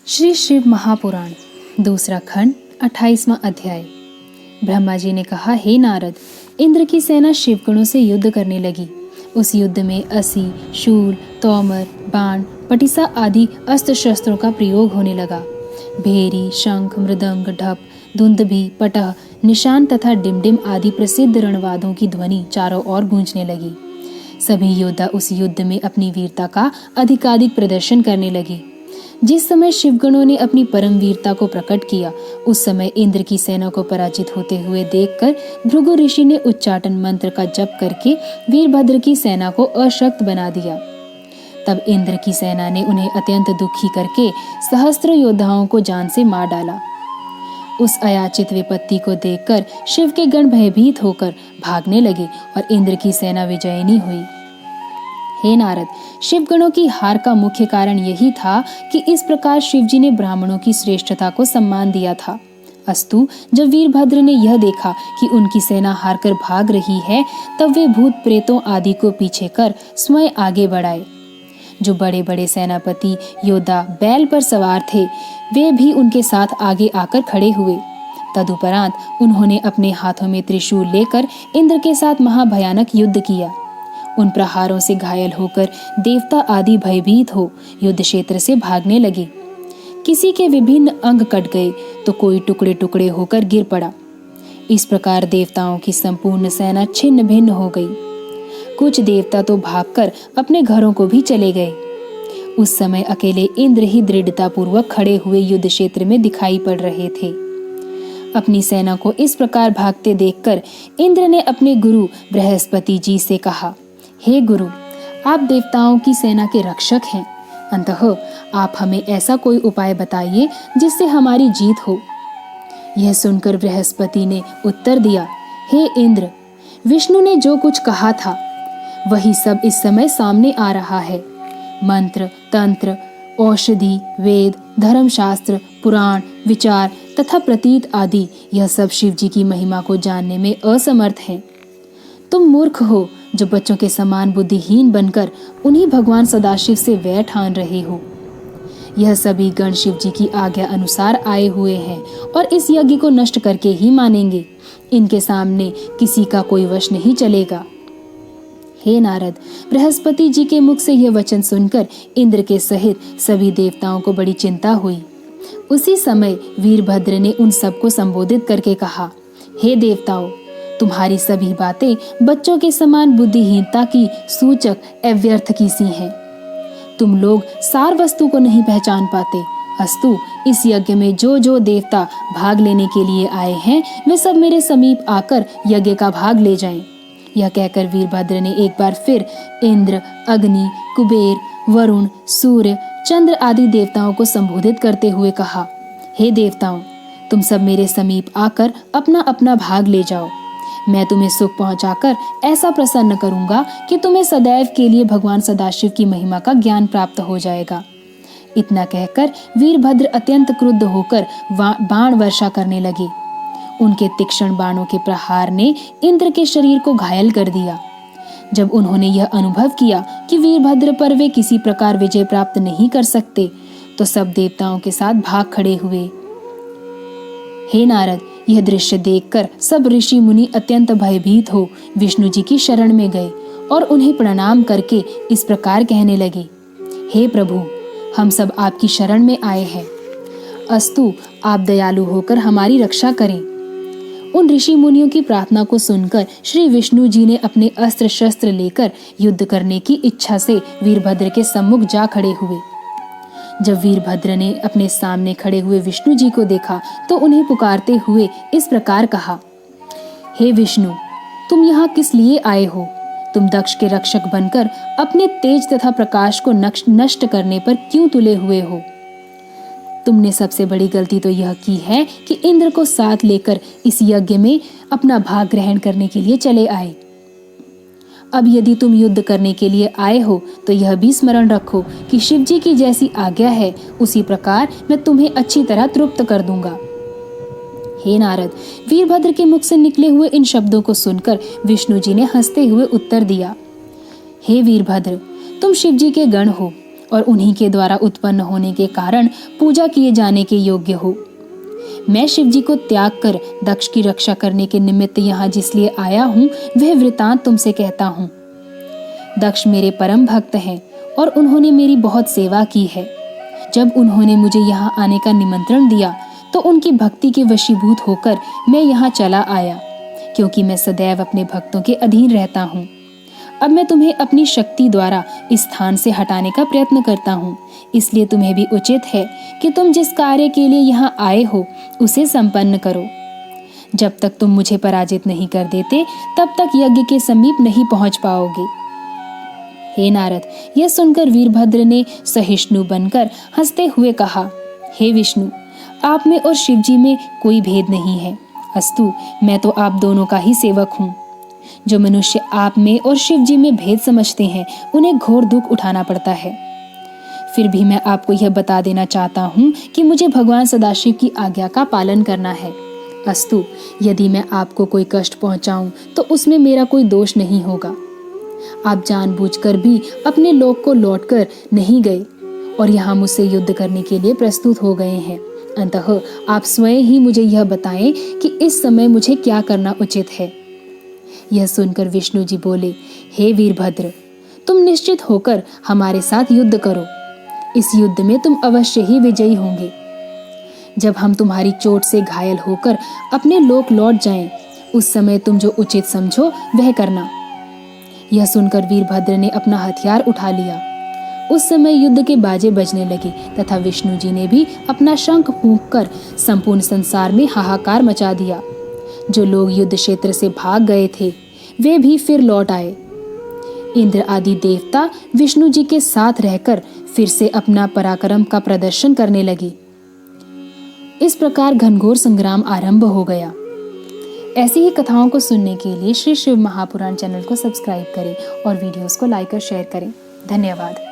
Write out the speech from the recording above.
श्री शिव महापुराण दूसरा खंड 28वां अध्याय। ब्रह्मा जी ने कहा, हे नारद, इंद्र की सेना शिवगणों से युद्ध करने लगी। उस युद्ध में असी, शूल, तोमर, बाण, पटिसा आदि अस्त्र शस्त्रों का प्रयोग होने लगा। भेरी, शंख, मृदंग, ढप, दुंदुभि, पटह, निशान तथा डिमडिम आदि प्रसिद्ध रणवादों की ध्वनि चारों ओर गूंजने लगी। सभी योद्धा उस युद्ध में अपनी वीरता का अधिकाधिक प्रदर्शन करने लगे। जिस समय शिवगणों ने अपनी परम वीरता को प्रकट किया, उस समय इंद्र की सेना को पराजित होते हुए देखकर भृगु ऋषि ने उच्चाटन मंत्र का जप करके वीरभद्र की सेना को अशक्त बना दिया। तब इंद्र की सेना ने उन्हें अत्यंत दुखी करके सहस्त्र योद्धाओं को जान से मार डाला। उस अयाचित विपत्ति को देखकर शिव के गण भयभीत होकर भागने लगे और इंद्र की सेना विजयिनी हुई। हे नारद, शिवगणों की हार का मुख्य कारण यही था कि इस प्रकार शिवजी ने ब्राह्मणों की श्रेष्ठता को सम्मान दिया था। अस्तु, जब वीरभद्र ने यह देखा कि उनकी सेना हारकर भाग रही है, तब वे भूत प्रेतों आदि को पीछे कर स्वयं आगे बढ़ाए। जो बड़े बड़े सेनापति योद्धा बैल पर सवार थे, वे भी उनके साथ आगे आकर खड़े हुए। तदुपरांत उन्होंने अपने हाथों में त्रिशूल लेकर इंद्र के साथ महाभयानक युद्ध किया। उन प्रहारों से घायल होकर देवता आदि भयभीत हो युद्ध क्षेत्र से भागने लगे। किसी के विभिन्न अंग कट गए तो कोई टुकड़े टुकड़े होकर गिर पड़ा। इस प्रकार देवताओं की संपूर्ण सेना छिन्न भिन्न हो गई। कुछ देवता तो भागकर अपने घरों को भी चले गए। उस समय अकेले इंद्र ही दृढ़ता पूर्वक खड़े हुए युद्ध क्षेत्र में दिखाई पड़ रहे थे। अपनी सेना को इस प्रकार भागते देखकर इंद्र ने अपने गुरु बृहस्पति जी से कहा, हे गुरु, आप देवताओं की सेना के रक्षक हैं। अतः आप हमें ऐसा कोई उपाय बताइए जिससे हमारी जीत हो। यह सुनकर बृहस्पति ने उत्तर दिया, हे इंद्र, विष्णु ने जो कुछ कहा था वही सब इस समय सामने आ रहा है। मंत्र, तंत्र, औषधि, वेद, धर्मशास्त्र, पुराण, विचार तथा प्रतीत आदि यह सब शिव जी की महिमा को जानने में असमर्थ हैं। तुम मूर्ख हो जो बच्चों के समान बुद्धिहीन बनकर उन्हीं भगवान सदाशिव से वैर ठान रहे हो। यह सभी गण शिव जी की आज्ञा अनुसार आए हुए हैं और इस यज्ञ को नष्ट करके ही मानेंगे। इनके सामने किसी का कोई वश नहीं चलेगा। हे नारद, बृहस्पति जी के मुख से यह वचन सुनकर इंद्र के सहित सभी देवताओं को बड़ी चिंता हुई। उसी समय वीरभद्र ने उन सबको संबोधित करके कहा, हे देवताओं, तुम्हारी सभी बातें बच्चों के समान बुद्धिहीनता की सूचक अव्यर्थ की सी हैं। तुम लोग सार वस्तु को नहीं पहचान पाते। अस्तु, इस यज्ञ में जो जो देवता भाग लेने के लिए आए हैं, वे सब मेरे समीप आकर यज्ञ का भाग ले जाएं। यह कहकर वीरभद्र ने एक बार फिर इंद्र, अग्नि, कुबेर, वरुण, सूर्य, चंद्र आदि देवताओं को संबोधित करते हुए कहा, हे देवताओं, तुम सब मेरे समीप आकर अपना अपना भाग ले जाओ। मैं तुम्हें सुख पहुंचाकर ऐसा प्रसन्न करूंगा कि तुम्हें सदैव के लिए भगवान सदाशिव की महिमा का ज्ञान प्राप्त हो जाएगा। इतना कहकर वीरभद्र अत्यंत क्रुद्ध होकर बाण वर्षा करने लगे। उनके तीक्ष्ण बाणों के प्रहार ने इंद्र के शरीर को घायल कर दिया। जब उन्होंने यह अनुभव किया कि वीरभद्र पर वे किसी प्रकार विजय प्राप्त नहीं कर सकते, तो सब देवताओं के साथ भाग खड़े हुए। हे नारद, यह दृश्य देखकर सब ऋषि मुनि अत्यंत भयभीत हो विष्णु जी की शरण में गए और उन्हें प्रणाम करके इस प्रकार कहने लगे, हे प्रभु, हम सब आपकी शरण में आए हैं। अस्तु, आप दयालु होकर हमारी रक्षा करें। उन ऋषि मुनियों की प्रार्थना को सुनकर श्री विष्णु जी ने अपने अस्त्र शस्त्र लेकर युद्ध करने की इच्छा से वीरभद्र के सम्मुख जा खड़े हुए। जब वीरभद्र ने अपने सामने खड़े हुए विष्णु जी को देखा तो उन्हें पुकारते हुए इस प्रकार कहा, हे विष्णु, तुम यहाँ किस लिए आए हो? तुम दक्ष के रक्षक बनकर अपने तेज तथा प्रकाश को नष्ट करने पर क्यों तुले हुए हो? तुमने सबसे बड़ी गलती तो यह की है कि इंद्र को साथ लेकर इस यज्ञ में अपना भाग ग्रहण करने के लिए चले आए। अब यदि तुम युद्ध करने के लिए आए हो तो यह भी स्मरण रखो कि शिव जी की जैसी आज्ञा है, उसी प्रकार मैं तुम्हें अच्छी तरह तृप्त कर दूंगा। हे नारद, वीरभद्र के मुख से निकले हुए इन शब्दों को सुनकर विष्णु जी ने हंसते हुए उत्तर दिया, हे वीरभद्र, तुम शिव जी के गण हो और उन्हीं के द्वारा उत्पन्न होने के कारण पूजा किए जाने के योग्य हो। मैं शिव जी को त्याग कर दक्ष की रक्षा करने के निमित्त यहाँ जिसलिए आया हूँ वह वृतांत तुमसे कहता हूँ। दक्ष मेरे परम भक्त हैं और उन्होंने मेरी बहुत सेवा की है। जब उन्होंने मुझे यहाँ आने का निमंत्रण दिया तो उनकी भक्ति के वशीभूत होकर मैं यहाँ चला आया, क्योंकि मैं सदैव अपने भक्तों के अधीन रहता हूँ। अब मैं तुम्हें अपनी शक्ति द्वारा इस स्थान से हटाने का प्रयत्न करता हूँ, इसलिए तुम्हें भी उचित है कि तुम जिस कार्य के लिए यहाँ आए हो उसे संपन्न करो। जब तक तुम मुझे पराजित नहीं कर देते तब तक यज्ञ के समीप नहीं पहुंच पाओगे। हे नारद, यह सुनकर वीरभद्र ने सहिष्णु बनकर हंसते हुए कहा, हे विष्णु, आप में और शिव जी में कोई भेद नहीं है। अस्तु, मैं तो आप दोनों का ही सेवक हूँ। जो मनुष्य आप में और शिव जी में भेद समझते हैं उन्हें घोर दुख उठाना पड़ता है। फिर भी मैं आपको यह बता देना चाहता हूँ कि मुझे भगवान सदाशिव की आज्ञा का पालन करना है। अस्तु, यदि मैं आपको कोई कष्ट पहुँचाऊँ तो उसमें मेरा कोई दोष नहीं होगा। आप जानबूझकर भी अपने लोक को लौटकर नहीं गए और यहाँ मुझसे युद्ध करने के लिए प्रस्तुत हो गए हैं। अतः आप स्वयं ही मुझे यह बताएं कि इस समय मुझे क्या करना उचित है। यह सुनकर विष्णु जी बोले, हे वीरभद्र, तुम निश्चित होकर हमारे साथ युद्ध करो। इस युद्ध में तुम अवश्य ही विजयी होंगे। जब हम तुम्हारी चोट से घायल होकर अपने लोक लौट जाएं, उस समय तुम जो उचित समझो वह करना। यह सुनकर वीरभद्र ने अपना हथियार उठा लिया। उस समय युद्ध के बाजे बजने लगे तथा विष्णु जी ने भी अपना शंख फूंककर संपूर्ण संसार में हाहाकार मचा दिया। जो लोग युद्ध क्षेत्र से भाग गए थे वे भी फिर लौट आए। इंद्र आदि देवता विष्णु जी के साथ रहकर फिर से अपना पराक्रम का प्रदर्शन करने लगे। इस प्रकार घनघोर संग्राम आरंभ हो गया। ऐसी ही कथाओं को सुनने के लिए श्री शिव महापुराण चैनल को सब्सक्राइब करें और वीडियोस को लाइक और शेयर करें। धन्यवाद।